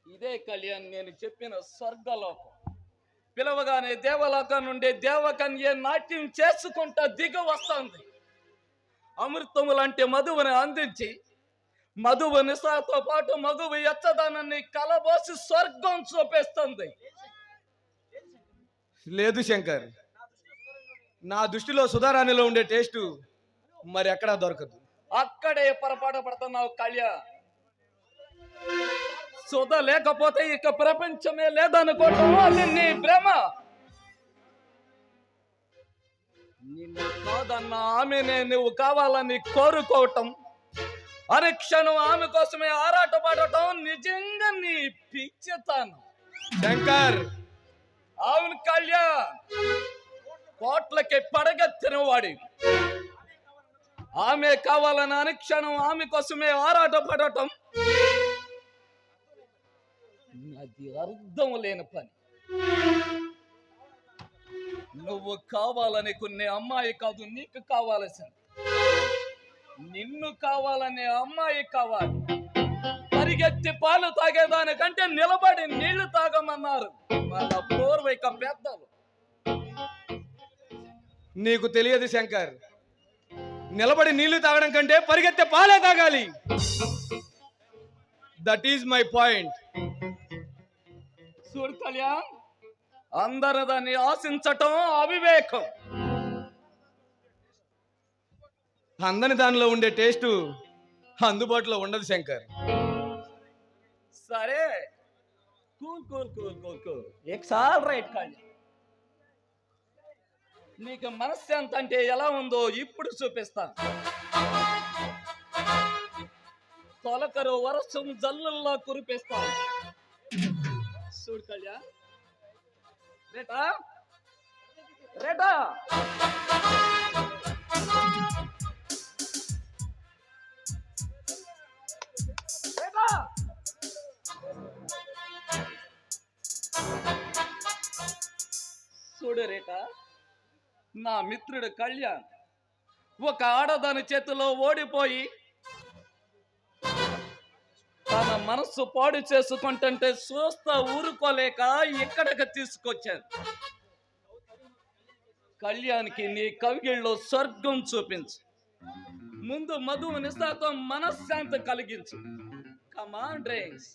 ఇదే కళ్యాణ్ నేను చెప్పిన స్వర్గలోకం. పిలవగానే దేవలోకం నుండి దేవకన్య నాట్యం చేసుకుంటా దిగి వస్తుంది. అమృతము లాంటి మధువుని అందించి మధువు నిశాతో పాటు మగువు ఎచ్చదనాన్ని కలబోసి స్వర్గం చూపిస్తుంది. లేదు శంకర్, నా దృష్టిలో సుధారాణిలో ఉండే టేస్టు మరి ఎక్కడా దొరకదు. అక్కడే పొరపాటు పడుతున్నావు కళ్యాణ్. సుధ లేకపోతే ఇక ప్రపంచమే లేదనుకోవటం అది నీ భ్రమ. నిన్ను కాదన్న ఆమెనే నువ్వు కావాలని కోరుకోవటం, అనుక్షణం ఆమె కోసమే ఆరాటపడటం నిజంగా నీ పిచ్చితనం. శంకర్, అవును కళ్యాణ్, కోట్లకి పడగెత్తిన వాడి ఆమె కావాలని అనుక్షణం ఆమె కోసమే ఆరాటపడటం అది అర్థం లేని పని. నువ్వు కావాలని కొన్ని అమ్మాయి కాదు, నీకు కావాల్సింది. నిన్ను కావాలనే అమ్మాయి కావాలి. పరిగెత్తి పాలు తాగేదానికంటే నిలబడి నీళ్లు తాగమన్నారు మన పూర్వీక పెద్దలు. నీకు తెలియదు శంకర్, నిలబడి నీళ్లు తాగడం కంటే పరిగెత్తే పాలే తాగాలి. That is my point. చూడు కళ్యాణ్, అందరు దాన్ని ఆశించటం అవివేకం. అందని దానిలో ఉండే టేస్టు అందుబాటులో ఉండదు శంకర్. సరే, cool cool cool cool cool, it's all right Kalyan. నీకు మనశ్శాంతి అంటే ఎలా ఉందో ఇప్పుడు చూపిస్తాను. తొలకరు వర్షం జల్లుల్లో కురిపిస్తాను. చూడు కళ్యాణ్, రేటా రేటా రేటా. చూడు రేటా, నా మిత్రుడు కళ్యాణ్ ఒక ఆడదాని చేతిలో ఓడిపోయి తన మనస్సు పాడు చేసుకుంటుంటే చూస్తా ఊరుకోలేక ఇక్కడికి తీసుకొచ్చాను. కళ్యాణ్కి నీ కవిగిళ్ళలో స్వర్గం చూపించు. ముందు మధువు నిశాతో మనశ్శాంతి కలిగించు. కమాన్ డ్రింక్స్.